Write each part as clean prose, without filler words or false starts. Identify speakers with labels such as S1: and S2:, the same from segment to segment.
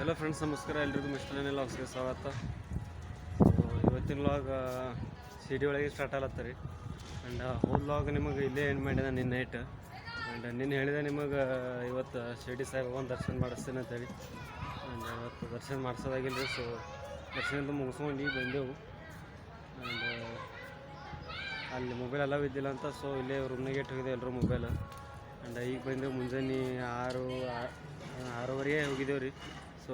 S1: Hello friends, ನಮಸ್ಕಾರ. ಎಲ್ರಿಗೂ mister ವ್ಲಾಗ್ಸ್ಗೆ ಸ್ವಾಗತ. ಇವತ್ತಿನ ವ್ಲಾಗ್ ಸಿಡಿ ಒಳಗೆ ಸ್ಟಾರ್ಟ್ ಆಗತ್ತ ರೀ. ಆ್ಯಂಡ್ ಹೋದ ವ್ಲಾಗ್ ನಿಮಗೆ ಇಲ್ಲೇ ಏನು ಮಾಡಿದೆ ನಿನ್ನ ನೈಟ್. ಆ್ಯಂಡ್ ನಿನ್ನೆ ಹೇಳಿದೆ ನಿಮಗೆ ಇವತ್ತು ಶಿರ್ಡಿ ಸಾಯಿಬಾಬಾನ ದರ್ಶನ ಮಾಡಿಸ್ತೀನಿ ಅಂತೇಳಿ. ಆ್ಯಂಡ್ ಇವತ್ತು ದರ್ಶನ ಮಾಡಿಸೋದಾಗಿಲ್ಲ ರೀ. ಸೊ ದರ್ಶನದಿಂದ ಮುಗಿಸ್ಕೊಂಡು ಈಗ ಬಂದೆವು. ಆ್ಯಂಡ್ ಅಲ್ಲಿ ಮೊಬೈಲ್ ಅಲವ್ ಇದ್ದಿಲ್ಲ ಅಂತ ಸೊ ಇಲ್ಲೇ ರೂಮ್ನಾಗೆ ಇಟ್ಟು ಹೋಗಿದ್ದೆ ಎಲ್ಲರೂ ಮೊಬೈಲ್. ಆ್ಯಂಡ್ ಈಗ ಬಂದೆವು ಮುಂಜಾನೆ 6:30 ಹೋಗಿದ್ದೇವೆ ರೀ. ಸೊ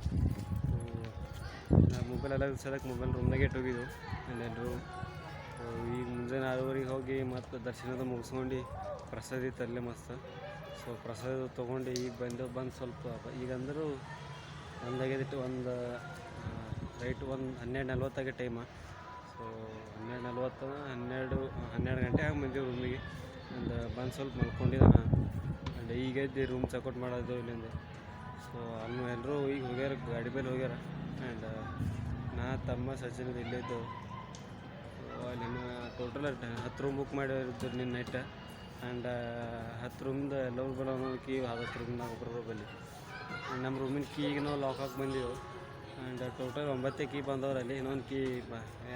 S1: ಮೊಬೈಲ್ ಎಲ್ಲ ಸಲಕ್ಕೆ ಮೊಬೈಲ್ ರೂಮ್ನಾಗೆ ಇಟ್ಟು ಹೋಗಿದ್ದೆವು ಎಲ್ಲರೂ. ಈಗ ಮುಂಜಾನೆ 6:30 ಹೋಗಿ ಮತ್ತು ದರ್ಶನದ ಮುಗಿಸ್ಕೊಂಡು ಪ್ರಸಾದ ಇತ್ತು ಅಲ್ಲೇ ಮಸ್ತ್. ಸೊ ಪ್ರಸಾದ ತೊಗೊಂಡು ಈಗ ಬಂದು ಸ್ವಲ್ಪ ಈಗಂದರೂ ಒಂದಾಗಿದ್ದು ಒಂದು ರೈಟ್ 12:40 ಟೈಮ. ಸೊ 12:40 12 ಗಂಟೆ ಆಗಿ ಬಂದೆವು ರೂಮಿಗೆ. ಒಂದು ಬಂದು ಸ್ವಲ್ಪ ಮಲ್ಕೊಂಡಿದ್ದಾನೆ. ಆ್ಯಂಡ್ ಈಗ ಇದ್ದು ರೂಮ್ ಚೆಕ್ಔಟ್ ಮಾಡೋದು ಇಲ್ಲಿಂದ. ಸೊ ಅಲ್ಲಿ ಎಲ್ಲರೂ ಈಗ ಹೋಗ್ಯಾರ, ಗಾಡಿ ಮೇಲೆ ಹೋಗ್ಯಾರ. ಆ್ಯಂಡ್ ನಾ ತಮ್ಮ ಸಚಿನ್ ಇಲ್ಲಿದ್ದು. ಸೊ ಅಲ್ಲಿ ಟೋಟಲ್ 10 ರೂಮ್ ಬುಕ್ ಮಾಡಿದ್ರು ನಿನ್ನ ನೈಟ್. ಆ್ಯಂಡ್ 10 ರೂಮ್ದು ಎಲ್ಲರೂ ಬರೋ ಕೀ 10 ರೂಮ್ನಾಗ ಒಬ್ಬರು ಬಲ್ಲಿ. ಆ್ಯಂಡ್ ನಮ್ಮ ರೂಮಿನ ಕೀ ಈಗ ನಾವು ಲಾಕ್ ಹಾಕಿ ಬಂದೆವು. ಆ್ಯಂಡ್ ಟೋಟಲ್ 9 ಕೀ ಬಂದವ್ರಲ್ಲಿ. ಇನ್ನೊಂದು ಕೀ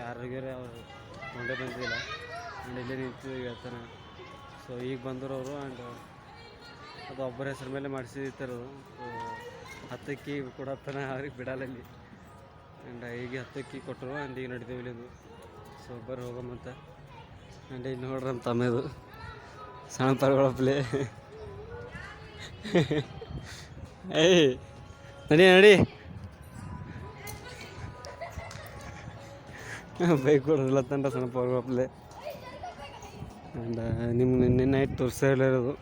S1: ಯಾರು ಹೋಗ್ಯಾರ ಅವ್ರು ತೊಗೊಂಡೇ ಬಂದಿಲ್ಲ. ಆ್ಯಂಡ್ ಇಲ್ಲೇ ನಿಂತು ಹೇಳ್ತಾನೆ. ಸೊ ಈಗ ಬಂದರು ಅವರು. ಆ್ಯಂಡ್ ಅದು ಒಬ್ಬರ ಹೆಸರು ಮೇಲೆ ಮಾಡಿಸಿರ್ತಾರದು. ಸೊ 10 ಕೀ ಕೊಡತ್ತಾನ, ಅವ್ರಿಗೆ ಬಿಡಲ್ಲಲ್ಲಿ. ಆ್ಯಂಡ್ ಈಗ 10 ಕೀ ಕೊಟ್ಟರು. ಆ್ಯಂಡ್ ಈಗ ನಡಿದೇವೆ ಇಲ್ಲಿಂದು. ಸೊ ಒಬ್ಬರು ಹೋಗಮ್ಮಂತ. ಆ್ಯಂಡ್ ಇಲ್ಲಿ ನೋಡ್ರಿ ನಮ್ಮ ತಮ್ಮದು ಸಣ್ಣ ಪರಗೊಳಪ್ಲೆ. ಏಯ್ ನಡಿ ಬೈಕ್ ಕೊಡಲತ್ತಂಡ ಸಣ್ಣ ಪರಗೊಳಪ್ಲೆ. ಆ್ಯಂಡ್ ನಿಮ್ಗೆ ನಿನ್ನೆ ನೈಟ್ ತೋರಿಸಿರೋದು.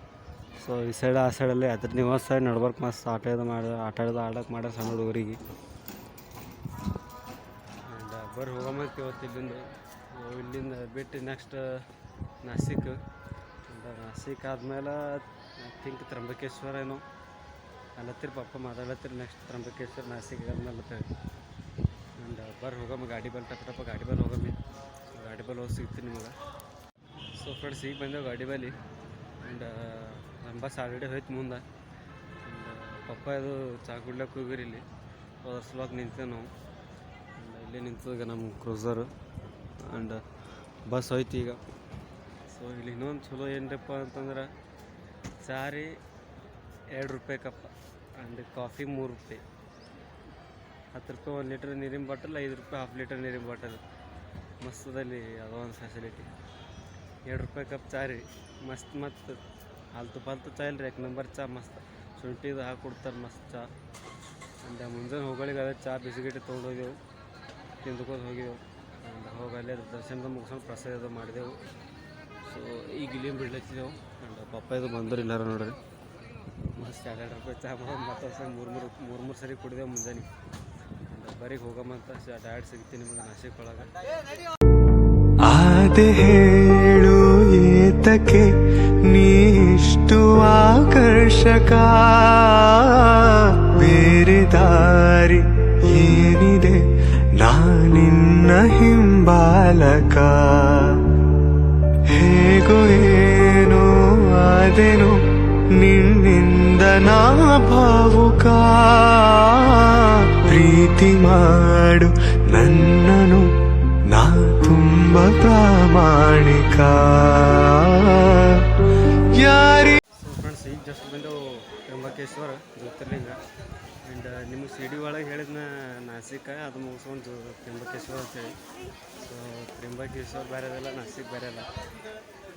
S1: ಸೊ ಈ ಸೈಡ್ ಆ ಸೈಡಲ್ಲಿ ಅದ್ರ ನೀವು ಸೈಡ್ ನಡ್ಬರ್ಕ್ ಮಸ್ತ್ ಆಟ ಆಡೋಕೆ ಮಾಡ್ಯಾರ ಸಣ್ಣ ಹುಡುಗರಿಗೆ. ಆ್ಯಂಡ್ ಬರ್ರಿ ಹೋಗಮ್ಮಂತ ಇವತ್ತು ಇಲ್ಲಿಂದ. ಇಲ್ಲಿಂದ ಬಿಟ್ಟು ನೆಕ್ಸ್ಟ್ ನಾಸಿಕ್. ನಾಸಿಕ್ ಆದಮೇಲೆ ಐ ಥಿಂಕ್ ತ್ರಂಬಕೇಶ್ವರ ಏನೋ ಅಲ್ಲತ್ತಿರ ಪಪ್ಪ ಮಾತಾಡತ್ತಿರ. ನೆಕ್ಸ್ಟ್ ತ್ರಂಬಕೇಶ್ವರ ನಾಸಿಕ್ ಆದ್ಮೇಲೆ ಅಂತೇಳಿ. ಆ್ಯಂಡ್ ಬರ್ರಿ ಹೋಗಮ್ಮ ಗಾಡಿ ಬಲ್ ಟಪ್ಪ ಗಾಡಿ ಬಲ್ ಹೋಗಮ್ಮಿ. ಸೊ ಗಾಡಿ ಬಲ್ ಹೋಗಿ ಸಿಗ್ತೀನಿ ನಿಮಗೆ. ಸೊ ಫ್ರೆಂಡ್ಸ್ ಈಗ ಬಂದೆವು ಗಾಡಿ ಬಲ್ಲಿ. ಆ್ಯಂಡ್ ಬಸ್ ಆಲ್ರೆಡಿ ಹೋಯ್ತು ಮುಂದೆ. ಆ್ಯಂಡ್ ಪಪ್ಪ ಇದು ಚಾ ಕುಡ್ಲಕ್ಕೆ ಹೋಗಿರಿ ಇಲ್ಲಿ. ಅದ್ರ ಸಲುವಾಗಿ ನಿಂತೇವೆ ನಾವು. ಆ್ಯಂಡ್ ಇಲ್ಲೇ ನಿಂತು ಈಗ ನಮ್ಮ ಕ್ರೂಸರು. ಆ್ಯಂಡ್ ಬಸ್ ಹೋಯ್ತು ಈಗ. ಸೊ ಇಲ್ಲಿ ಇನ್ನೊಂದು ಚಲೋ ಏನಪ್ಪ ಅಂತಂದ್ರೆ ಚಾ ರೀ 2 ರೂಪಾಯಿ ಕಪ್ಪ. ಆ್ಯಂಡ್ ಕಾಫಿ 3 ರೂಪಾಯಿ. 10 ರೂಪಾಯಿ 1 ಲೀಟ್ರ್ ನೀರಿನ ಬಾಟಲ್, 5 ರೂಪಾಯಿ ಹಾಫ್ ಲೀಟರ್ ನೀರಿನ ಬಾಟಲ್. ಮಸ್ತದಲ್ಲಿ ಅದೋ ಒಂದು ಫೆಸಿಲಿಟಿ. 2 ರೂಪಾಯಿ ಕಪ್ ಚಾ ರೀ ಮಸ್ತ್. ಮತ್ತು ಪಾಲ್ತು ಚಾ ಇಲ್ರಿ, 1 ನಂಬರ್ ಚಾ ಮಸ್ತ್. ಶುಂಠಿದು ಹಾಕಿ ಕೊಡ್ತಾರೆ ಮಸ್ತ್ ಚಾ. ಆ್ಯಂಡ್ ಮುಂಜಾನೆ ಹೋಗಳಿಗೆ ಅದೇ ಚಾ ಬಿಸಿಗಿಟ್ಟು ತೊಗೊಂಡೋಗ್ಯವು, ತಿಂದ್ಕೊಂಡು ಹೋಗಿದ್ದೆವು. ಆ್ಯಂಡ್ ಹೋಗಲ್ಲೇ ದರ್ಶನದ ಮುಗಿಸ್ಕೊಂಡು ಪ್ರಸಾದ ಮಾಡಿದೆವು. ಸೊ ಈಗ ಇಲ್ಲಿಂದ ಬಿಡ್ಲತ್ತಿದ್ದೆವು. ಆ್ಯಂಡ್ ಪಪ್ಪ ಇದು ಬಂದರು ಇಲ್ಲಾರ ನೋಡ್ರಿ. ಮಸ್ತ್ 2 ರೂಪಾಯಿ ಚಾ ಮಾಡೋದು ಮತ್ತೊಂದು ಮೂರು ಸರಿ ಕುಡಿದೆವು ಮುಂಜಾನೆ. ಆ್ಯಂಡ್ ಬರೀಗೆ ಹೋಗಮ್ಮಂತ ಡೈರೆಕ್ಟ್ ಸಿಗ್ತೀನಿ ನಿಮಗೆ ನಾಸಿಕ್ ಒಳಗೆ.
S2: ಆದೆ ಹೇಳು ಏತಕ್ಕೆ ನೀಷ್ಟು ಆಕರ್ಷಕ, ಬೇರೆ ದಾರಿ ಏನಿದೆ ನಾನಿನ್ನ ಹಿಂಬಾಲಕ. ಹೇಗೋ ಏನೋ ಆದೆನು ನಿನ್ನಿಂದ ನಾ ಭಾವುಕ. ಪ್ರೀತಿ ಮಾಡು ನನ್ನನು ನಾ ತುಂಬ ಪ್ರಾಮಾಣಿಕ. ಯಾರಿ
S1: ಫ್ರೆಂಡ್ಸ್ ಈಗ ಜಸ್ಟ್ ಬಂದು ತ್ರಂಬಕೇಶ್ವರ ಜ್ಯೋತಿರ್ಲಿಂಗ. ಆ್ಯಂಡ್ ನಿಮಗೆ ಸಿಡಿ ಒಳಗೆ ಹೇಳಿದ್ನ ನಾಸಿಕ ಅದು ಮುಗಿಸ್ಕೊಂಡು ತ್ರಂಬಕೇಶ್ವರ ಅಂತೇಳಿ. ಸೊ ತ್ರಂಬಕೇಶ್ವರ ಬೇರೆ ಅದಲ್ಲ, ನಾಸಿಕ್ ಬೇರೆ ಅಲ್ಲ.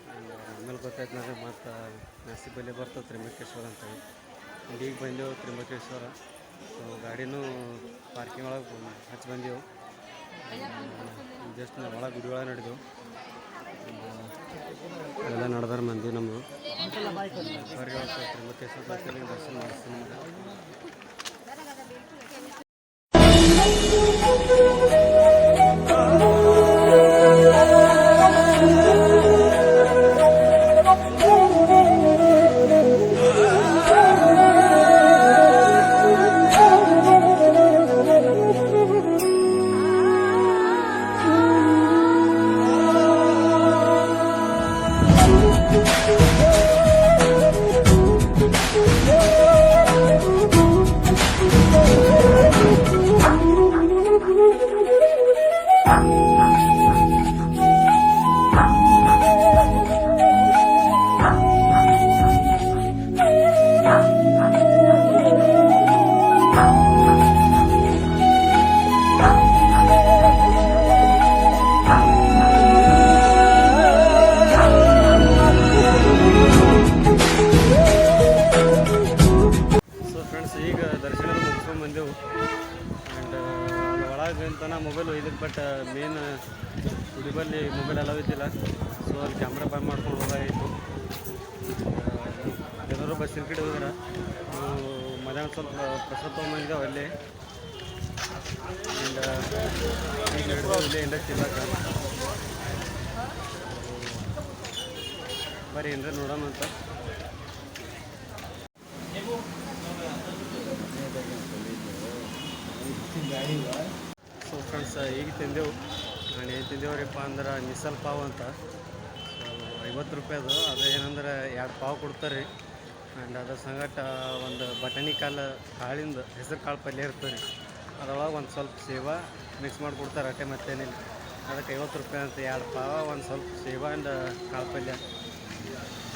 S1: ಆ್ಯಂಡ್ ಆಮೇಲೆ ಗೊತ್ತಾಯ್ತು ನನಗೆ ಮತ್ತು ನಾಸಿಕ್ ಬಲ್ಲಿ ಬರ್ತದೆ ತ್ರಂಬಕೇಶ್ವರ ಅಂತೇಳಿ. ಆ್ಯಂಡ್ ಈಗ ಬಂದೆವು ತ್ರಂಬಕೇಶ್ವರ. ಸೊ ಗಾಡಿನೂ ಪಾರ್ಕಿಂಗ್ ಒಳಗೆ ಹಚ್ಚಿ ಬಂದೆವು. ಜಸ್ಟ್ ನಾವು ಒಳಗೆ ಗುಡಿ ಒಳಗೆ ನಡೆದೆವು. ಎಲ್ಲ ನಡೆದಾರ ಮಂದಿ ನಮ್ಮದು. ಹೊರಗೆ ತ್ರಂಬಕೇಶ್ವರ ದರ್ಶನ ಮಾಡಿಸ್ತೀನಿ ನಿಮ್ಗೆ. ಆ್ಯಂಡ್ ಅಲ್ಲಿ ಒಳಗೆ ಅಂತನ ಮೊಬೈಲ್ ಒಯ್ದಿದ್ದು ಬಟ್ ಮೇನ್ ಗುಡಿಬಲ್ಲಿ ಮೊಬೈಲ್ ಅಲೋ ಇದ್ದಿಲ್ಲ. ಸೊ ಅಲ್ಲಿ ಕ್ಯಾಮ್ರಾ ಬಂದ್ ಮಾಡ್ಕೊಂಡು ಹೋಗಾಯಿತು. ಜನರು ಬಸ್ಸಿನ ಕಡೆ ಹೋಗಿರ ಮಧ್ಯಾಹ್ನ ಸ್ವಲ್ಪ ಪ್ರಸಾದ ತೊಗೊಂಬಂದಿದ್ದೇವೆ ಅಲ್ಲಿ. ಆ್ಯಂಡ್ ಈಗ ಹಿಡಿದು ಇಲ್ಲೇ ಇಂದ ತಿನ್ನಕ ಬರೀ ಏನ್ರ ನೋಡೋಣ ಅಂತ. ಸೊ ಫ್ರೆಂಡ್ಸ್ ಈಗ ತಿಂದೆವು. ನಾನು ಏನು ತಿಂದೇವ್ರಿಪ್ಪ ಅಂದ್ರೆ ಮಿಸಲ್ ಪಾವ್ ಅಂತ. ಸೊ 50 ರೂಪಾಯಿದು. ಅದು ಏನಂದ್ರೆ 2 ಪಾವ್ ಕೊಡ್ತಾರೆ ರೀ. ಆ್ಯಂಡ್ ಅದ್ರ ಸಂಗಟ ಒಂದು ಬಟಾಣಿ ಕಾಳಿಂದ ಹೆಸರು ಕಾಳು ಪಲ್ಯ ಇರ್ತದೆ ರೀ. ಅದರೊಳಗೆ ಒಂದು ಸ್ವಲ್ಪ ಸೇವಾ ಮಿಕ್ಸ್ ಮಾಡಿ ಕೊಡ್ತಾರೆ ಅಟ್ಟೆ ಮತ್ತೇನಿಲ್ಲ. ಅದಕ್ಕೆ 50 ರೂಪಾಯಿ ಅಂತ 2 ಪಾವ ಒಂದು ಸ್ವಲ್ಪ ಸೇವಾ ಆ್ಯಂಡ್ ಕಾಳು ಪಲ್ಯ.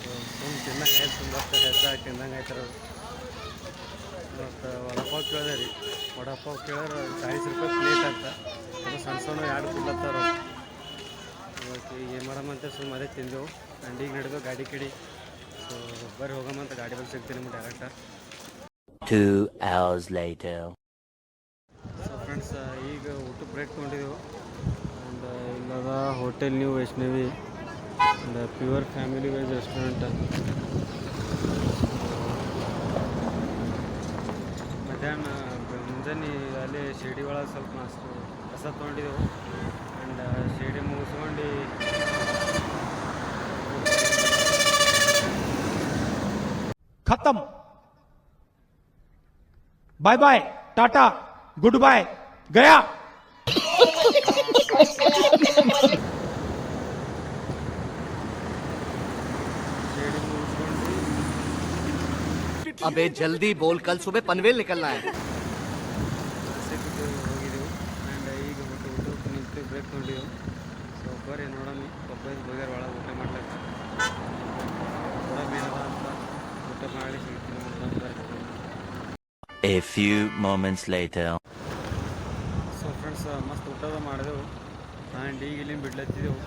S1: ಸೊ ಸುಮ್ಮನೆ ತಿನ್ನಂಗೆ ಆಯ್ತು, ತುಂಬ ಹೆಚ್ಚಾಗಿ ತಿಂದಂಗೆ ಆಯ್ತಾರೆ. ಮತ್ತು ವಡಾಪಾವ್ ಕೇಳಿದೆ ರೀ. ವಡಾಪಾವ್ ಕೇಳಿದ್ರೆ 40 ರೂಪಾಯಿ ಪ್ಲೇಟ್ ಅಂತ. ಅದು ಸಣ್ಣ ಸಣ್ಣ 2 ಕೊಡ್ಲತ್ತಾರ. ಇವತ್ತು ಏನು ಮಾಡಮ್ಮಂತ ಸುಮ್ಮನೆ ಅದೇ ತಿಂದೆವು. ಆ್ಯಂಡ್ ಈಗ ಹಿಡಿದು ಗಾಡಿ ಕಡೆ. ಸೊ ಬರ್ರಿ ಹೋಗಮ್ಮಂತ ಗಾಡಿ ಬಲ್ಲಿ ಸಿಗ್ತೀನಿ ನಿಮ್ಗೆ direct.
S3: 2 hours later.
S1: So friends ಈಗ ಊಟಕ್ಕೆ ಬ್ರೇಕ್ ತೊಗೊಂಡಿದ್ದೆವು. ಆ್ಯಂಡ್ ಇಲ್ಲದ hotel new Vaishnavi and pure family veg restaurant. ಮಧ್ಯಾಹ್ನ ಮುಂಜಾನೆ ಅಲ್ಲಿ ಶಿರ್ಡಿ ಒಳಗೆ ಸ್ವಲ್ಪ ನಾಷ್ಟು ಪ್ರಸಾದ ತೊಗೊಂಡಿದ್ದೆವು. ಆ್ಯಂಡ್ ಶಿರ್ಡಿ ಮುಗಿಸ್ಕೊಂಡು
S4: खत्म, bye bye, tata, goodbye, गया.
S1: ಶಿರ್ಡಿ ಮುಗಿಸ್ಕೊಂಡು
S3: अबे जल्दी बोल, कल सुबह पनवेल निकलना है.
S1: ನಾಸಿಕ್ಗೆ ಹೋಗಿದ್ದೆವು. ಆ್ಯಂಡ್ ಈಗ ಊಟಕ್ಕೆ ನಿಂತು ಬ್ರೇಕ್ ತೊಗೊಂಡಿದ್ದೆವು. ಸೊ ಬರ್ರಿ ನೋಡೋಣ ಒಬ್ಬರು ಹೋಗ್ಯಾರ ಒಳಗೆ ಊಟ ಮಾಡ್ಲಿಕ್ಕೆ. ಥೋड़ा ಬೇನದ ಅಂತ ಊಟ ಮಾಡಿ ಸಿಗ್ತೀನಿ ಅಂತ ಬರ್ರಿ.
S3: A few moments later.
S1: So friends ಮಸ್ತ್ ಊಟದ ಮಾಡಿದೆವು. ಆ್ಯಂಡ್ ಈಗ ಇಲ್ಲಿಂದ ಬಿಡ್ಲತ್ತಿದ್ದೆವು.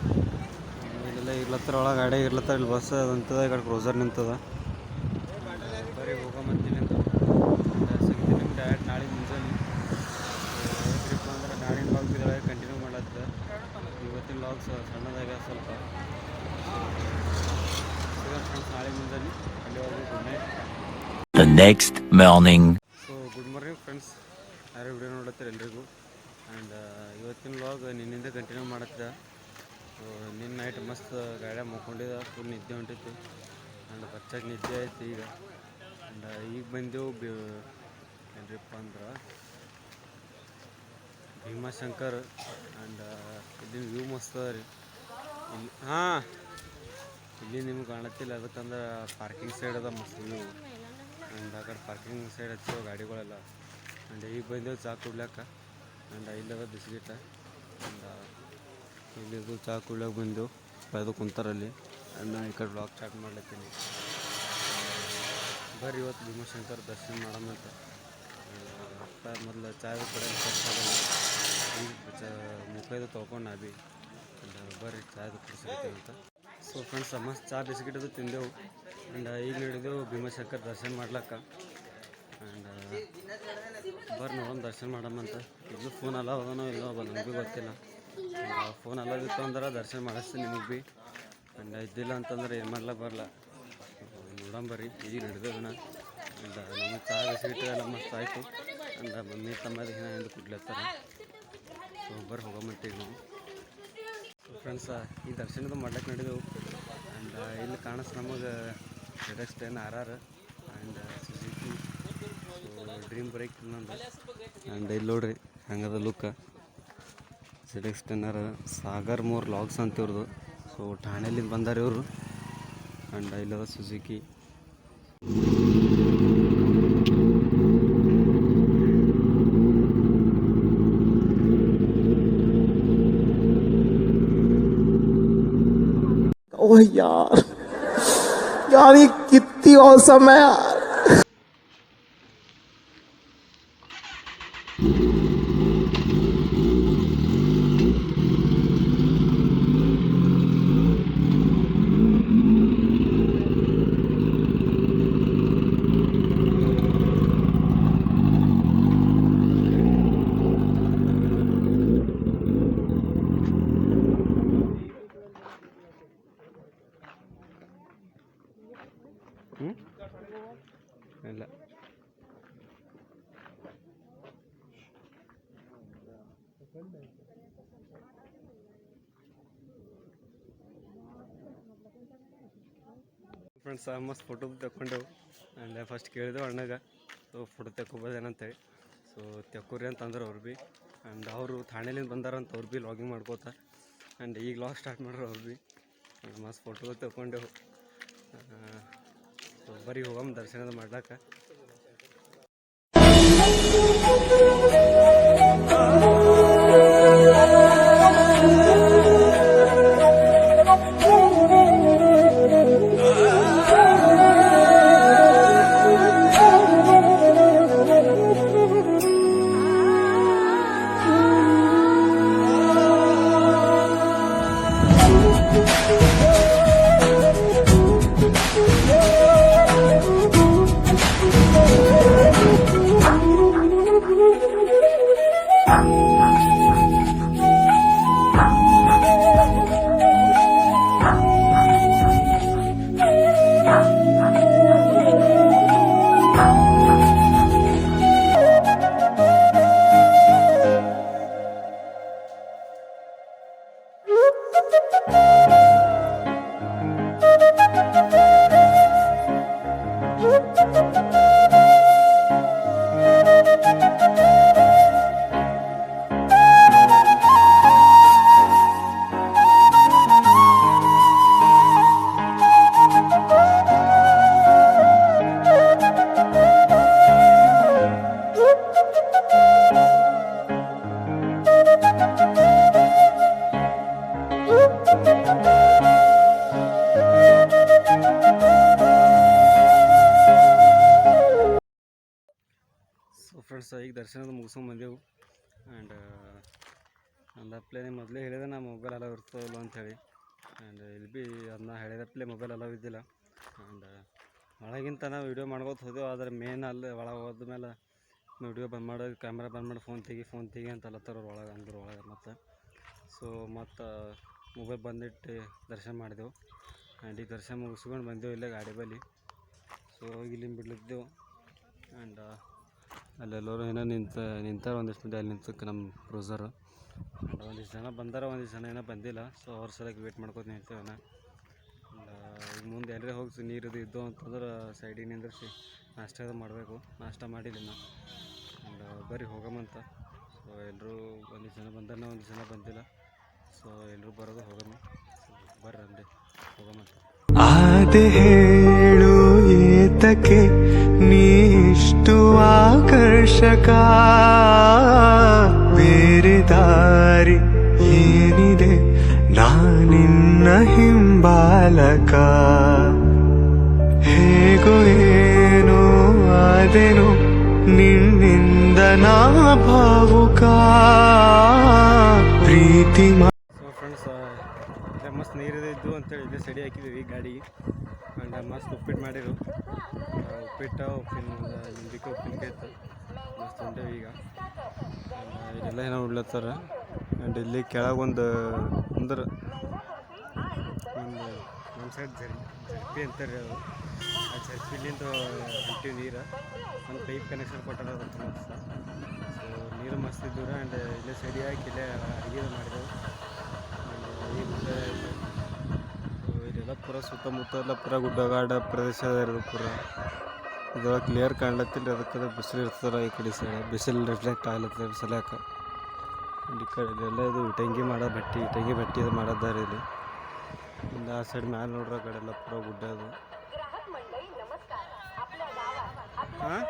S1: ಇಲ್ಲೆಲ್ಲ ಇರ್ಲತ್ತಾರ ಒಳಗೆ ಗಾಡಿ ಇರ್ಲತ್ತಾರ. ಇಲ್ಲಿ ಬಸ್ ಅದಂತದ, ಈ ಕಡೆ ಕ್ರೋಸರ್ ನಿಂತದ. ಬರೀ ಹೋಗಮಂತೀನಿ ಅಂತ ಸಿಗ್ತೀನಿ ನಿಮ್ಗೆ ಡೈರೆಕ್ಟ್ ನಾಳೆ ಮುಂಜಾನೆ. ಟ್ರಿಪ್ ಅಂದ್ರೆ ನಾಳಿನ ಲಾಗ್ ಇದ್ದಾಳೆ ಕಂಟಿನ್ಯೂ ಮಾಡತ್ತೆ. ಇವತ್ತಿನ ಲಾಗ್ಸ್ ಸಣ್ಣದಾಗ ಸ್ವಲ್ಪ ಫ್ರೆಂಡ್ಸ್ ನಾಳೆ ಮುಂಜಾನೆ. ಅಲ್ಲಿವರೆಗೂ good night.
S3: The next morning.
S1: So good morning friends, ಯಾರು ವಿಡಿಯೋ ನೋಡತ್ತೀರ ಎಲ್ರಿಗೂ. ಆ್ಯಂಡ್ ಇವತ್ತಿನ ಲಾಗ್ ನಿನ್ನಿಂದ ಕಂಟಿನ್ಯೂ ಮಾಡತ್ತೆ. ಸೊ ನಿನ್ನ ನೈಟ್ ಮಸ್ತ್ ಗಾಡಿ ಮುಕ್ಕೊಂಡಿದ್ದ, ಫುಲ್ ನಿದ್ದೆ ಹೊಂಟಿತ್ತು. ಆ್ಯಂಡ್ ಬಚ್ಚಾಗಿ ನಿದ್ದೆ ಆಯ್ತು ಈಗ. ಆ್ಯಂಡ್ ಈಗ ಬಂದೆವು ಏನ್ರಿಪ್ಪ ಅಂದ್ರೆ ಭೀಮಾಶಂಕರ್. ಆ್ಯಂಡ್ ಇಲ್ಲಿನ ವ್ಯೂ ಮಸ್ತ್ ಅದ ರೀ. ಇಲ್ಲಿ ಇಲ್ಲಿ ನಿಮ್ಗೆ ಕಾಣತ್ತಿಲ್ಲ, ಅದಕ್ಕಂದ್ರೆ ಪಾರ್ಕಿಂಗ್ ಸೈಡ್ ಅದ ಮಸ್ತ್ ವ್ಯೂ. ಆ್ಯಂಡ್ ಆ ಕಡೆ ಪಾರ್ಕಿಂಗ್ ಸೈಡ್ ಹಚ್ಚಿವ ಗಾಡಿಗಳೆಲ್ಲ. ಆ್ಯಂಡ್ ಈಗ ಬಂದೆವು ಚಹಾ ಕುಡ್ಲಕ್ಕ. ಆ್ಯಂಡ್ ಇಲ್ಲದ ಬಿಸ್ಕಿಟ. ಆ್ಯಂಡ್ ಇಲ್ಲಿದು ಚಹಾ ಕುಡ್ಲಕ್ಕೆ ಬಂದೆವು. ಅದು ಕುಂತಾರಲ್ಲಿ. ಆ್ಯಂಡ್ ನಾನು ಈ ಕಡೆ ಬ್ಲಾಗ್ ಸ್ಟಾರ್ಟ್ ಮಾಡ್ಲತ್ತೀನಿ. ಬರ್ರಿ ಇವತ್ತು ಭೀಮಾಶಂಕರ್ ದರ್ಶನ ಮಾಡೋಣಂತ. ಮೊದಲು ಚಾಯದ ಕಡೆ ಈಗ ಮುಖೈದು ತೊಳ್ಕೊಂಡು ನಾ ಭೀ. ಆ್ಯಂಡ್ ಬರ್ರಿ ಚಾಯದ ಕಡೆ ಸಿಗ್ತೀವಿ ಅಂತ. ಸೊ ಫ್ರೆಂಡ್ಸ್ ಮಸ್ತ್ ಚಹಾ ಬಿಸ್ಕಿಟದು ತಿಂದೆವು. ಆ್ಯಂಡ್ ಈಗ ಹಿಡಿದೆವು ಭೀಮಾಶಂಕರ್ ದರ್ಶನ ಮಾಡ್ಲಕ್ಕ. ಆ್ಯಂಡ್ ಬರ್ರಿ ನೋಡೋಣ ದರ್ಶನ ಮಾಡಮ್ಮಂತ. ಇಲ್ಲೂ ಫೋನ್ ಅಲ್ಲ ಹೋಗೋನೋ ಇಲ್ಲೋ ನನಗೂ ಗೊತ್ತಿಲ್ಲ. ಫೋನ್ ಅಲ್ಲೋದಿತ್ತು ಅಂದ್ರೆ ದರ್ಶನ ಮಾಡಿಸ್ತೀನಿ ನಿಮಗೆ ಭೀ. ಆ್ಯಂಡ್ ಇದ್ದಿಲ್ಲ ಅಂತಂದ್ರೆ ಏನು ಮಾಡ್ಲಕ್ಕೆ ಬರಲ್ಲ. ನೋಡಂಬರ್ರಿ ಈಗ ಹಿಡಿದೇವನ. ಆ್ಯಂಡ್ ನಮಗೆ ಚಹಾ ಬಿಸ್ಕಿಟ್ ಎಲ್ಲ ಮಸ್ತ್ ಆಯಿತು. ಆ್ಯಂಡ್ ಮಮ್ಮಿ ತಮ್ಮದಿನ ಎಂದು ಕುಡ್ಲತ್ತಾರೆ. ಸೊ ಬರ್ರಿ ಹೋಗಮ್ಮಂತೀವಿ ನಾವು. ಸೊ ಫ್ರೆಂಡ್ಸ್ ಈ ದರ್ಶನದ ಮಾಡ್ಲಿಕ್ಕೆ ನಡೆದೆವು. ಆ್ಯಂಡ್ ಇಲ್ಲಿ ಕಾಣಿಸ್ ನಮಗೆ ZX 10 RR and Suzuki. So dream break ಇನ್ನೊಂದು. ಆ್ಯಂಡ್ ಇಲ್ಲಿ ನೋಡ್ರಿ ಹಂಗದ look. ZX 10 RR Sagar More logs ಅಂತ ಇವ್ರದ್ದು. ಸೊ ಠಾಣೆಲಿಂದ ಬಂದಾರ ಇವರು. ಆ್ಯಂಡ್ ಇಲ್ಲದ ಸುಜುಕಿ.
S5: ओह यार, यार ये कितनी औसम है यार.
S1: ಫ್ರೆಂಡ್ಸ್ ಮಸ್ತ್ ಫೋಟೋ ತಗೊಂಡೆವು ಆ್ಯಂಡ್ ಫಸ್ಟ್ ಕೇಳಿದೆವು ಅಣ್ಣಗೆ ಸೊ ಫೋಟೋ ತೆಕ್ಕೊಬೋದೇನಂತೇಳಿ ಸೊ ತೆಕ್ಕೋರಿ ಅಂತ ಅಂದ್ರೆ ಅವ್ರು ಭೀ ಆ್ಯಂಡ್ ಅವರು ಥಾಣೆಲಿಂದ ಬಂದಾರಂತ ಅವ್ರು ಭೀ ಲಾಗಿಂಗ್ ಮಾಡ್ಕೋತ ಆ್ಯಂಡ್ ಈಗ ಲಾಗ್ ಸ್ಟಾರ್ಟ್ ಮಾಡ್ರು ಅವ್ರು ಭೀ ಮಸ್ತ್ ಫೋಟೋ ತಗೊಂಡೆವು ಸೊ ಬರೀ ಹೋಗಮ್ಮ ದರ್ಶನದ ಮಾಡ್ಲಾಕ ಸೊ ಫ್ರೆಂಡ್ಸ್ ಈಗ ದರ್ಶನದ ಮುಗಿಸ್ಕೊಂಡು ಬಂದೆವು ಆ್ಯಂಡ್ ಅಂದಪ್ಲೆ ಮೊದಲೇ ಹೇಳಿದೆ ನಾ ಮೊಬೈಲ್ ಅಲವ್ ಇರ್ತದಲ್ಲ ಅಂಥೇಳಿ ಆ್ಯಂಡ್ ಇಲ್ಲಿ ಭೀ ಅದನ್ನ ಹೇಳಿದಪ್ಲೆ ಮೊಬೈಲ್ ಅಲವ್ ಇದ್ದಿಲ್ಲ ಆ್ಯಂಡ್ ಒಳಗಿಂತ ನಾವು ವೀಡಿಯೋ ಮಾಡ್ಕೋತ ಹೋದೆವು ಆದರೆ ಮೇನ್ ಅಲ್ಲಿ ಒಳಗೆ ಹೋದ್ಮೇಲೆ ವೀಡಿಯೋ ಬಂದ್ ಮಾಡೋದು ಕ್ಯಾಮ್ರಾ ಬಂದ್ ಮಾಡಿ ಫೋನ್ ತೆಗಿ ಅಂತ ಅಲ್ಲತ್ತಾರ ಒಳಗೆ ಅಂದ್ರು ಒಳಗೆ ಮತ್ತು ಸೊ ಮತ್ತು ಮೊಬೈಲ್ ಬಂದಿಟ್ಟು ದರ್ಶನ ಮಾಡಿದೆವು ಆ್ಯಂಡ್ ಈಗ ದರ್ಶನ ಮುಗಿಸ್ಕೊಂಡು ಬಂದೆವು ಇಲ್ಲೇ ಗಾಡಿ ಬಳಿ ಸೊ ಇಲ್ಲಿಂದ ಬಿಡ್ಲಿದ್ದೆವು ಆ್ಯಂಡ್ ಅಲ್ಲೆಲ್ಲರೂ ಏನೋ ನಿಂತಾರೆ ಒಂದಿಷ್ಟು ಮಂದಿ ಅಲ್ಲಿ ನಿಂತಕ್ಕೆ ನಮ್ಮ ಕ್ರೂಸರು ಒಂದಿಷ್ಟು ಜನ ಬಂದಾರ ಒಂದಿಷ್ಟು ಜನ ಏನೋ ಬಂದಿಲ್ಲ ಸೊ ಅವ್ರ ಸಲಕ್ಕೆ ವೇಟ್ ಮಾಡ್ಕೊತ ನಿಂತೇವನ ಈಗ ಮುಂದೆ ಎಲ್ಲರೇ ಹೋಗಿ ನೀರು ಇದ್ದು ಅಂತಂದ್ರೆ ಸೈಡಿಗೆ ನಿಂದಿರಿಸಿ ನಾಷ್ಟ ಅದು ಮಾಡಬೇಕು ನಾಷ್ಟ ಮಾಡಿಲ್ಲ ಆ್ಯಂಡ್ ಬರೀ ಹೋಗಮಂತ ಸೊ ಎಲ್ಲರೂ ಒಂದಿಷ್ಟು ಜನ ಬಂದಾರ ಒಂದಿಷ್ಟು ಜನ ಬಂದಿಲ್ಲ ಸೊ ಎಲ್ಲರೂ ಬರೋದು ಹೋಗಮ್ಮ ಸೊ ಬರ್ರಿ ಅಂದೆ ಹೋಗಮಂತ
S2: ಆದೆ ಹೇಳು ಏತಕ್ಕೆ ನೀಷ್ಟು ಆಕರ್ಷಕ ಬೇರೆ ದಾರಿ ಏನಿದೆ ನಾನಿನ್ನ ಹಿಂಬಾಲಕ ಹೇಗೋ ಏನೋ ಆದೆನು ನಿನ್ನಿಂದ ನಾ ಭಾವುಕ ಪ್ರೀತಿ
S1: ಸೊ ಫ್ರೆಂಡ್ಸ್ ಇಲ್ಲೇ ಮಸ್ತ್ ನೀರಿದ್ದು ಅಂತೇಳಿ ಇಲ್ಲೇ ಸಡಿ ಹಾಕಿದ್ದೀವಿ ಗಾಡಿಗೆ ಆ್ಯಂಡ್ ಮಸ್ತ್ ಉಪ್ಪಿಟ್ಟು ಮಾಡಿರು ಉಪ್ಪಿಟ್ಟು ನಿಂಬಿಕೆ ಉಪ್ಪಿನಕಾಯಿ ಇತ್ತು ಮಸ್ತ್ ಉಂಡೇವಿ ಈಗ ಇಲ್ಲೆಲ್ಲ ಏನೋ ಉಡ್ಲತ್ತಾರ ಆ್ಯಂಡ್ ಇಲ್ಲಿ ಕೆಳಗೊಂದು ಅಂದ್ರೆ ಒಂದು ನಮ್ಮ ಸೈಡ್ ಜರ್ಪಿ ಅಂತಾರೆ ಅದು ಆ ಜರ್ಪಿಲಿಂದ ಹೊಂಟಿವಿ ನೀರು ಒಂದು ಪೈಪ್ ಕನೆಕ್ಷನ್ ಕೊಟ್ಟಾರ ಅದಕ್ಕೆ ಮಸ್ತ್ ಸೊ ನೀರು ಮಸ್ತ್ ಇದ್ದವು ಆ್ಯಂಡ್ ಇಲ್ಲೇ ಸಡಿ ಹಾಕಿ ಇಲ್ಲೇ ಅಡುಗೆ ಮಾಡಿದೆವು ಈ ಮುಂದೆ ಇದೆಲ್ಲ ಪೂರ ಸುತ್ತಮುತ್ತ ಎಲ್ಲ ಪೂರ ಗುಡ್ಡಗಾಡ ಪ್ರದೇಶ ಇರೋದು ಪೂರ ಇದೊಳಗೆ ಕ್ಲಿಯರ್ ಕಾಣ್ಲತ್ತಿಲ್ಲ ಅದಕ್ಕೆ ಬಿಸಿಲು ಇರ್ತದಲ್ಲ ಈ ಕಡೆ ಸೈಡ್ ಬಿಸಿಲು ರಿಫ್ಲೆಕ್ಟ್ ಆಗ್ಲತ್ತದ ಸಲಕ ಈ ಕಡೆ ಎಲ್ಲ ಇದು ಇಟಂಗಿ ಮಾಡೋ ಇಟಂಗಿ ಬಟ್ಟೆ ಇದು ಮಾಡೋದಾರೆ ಇಲ್ಲಿ ಇಂದ ಆ ಸೈಡ್ ಮ್ಯಾಲೆ ನೋಡ್ರ ಆ ಕಡೆ ಎಲ್ಲ ಪೂರ ಗುಡ್ಡ ಅದು ಹಾಂ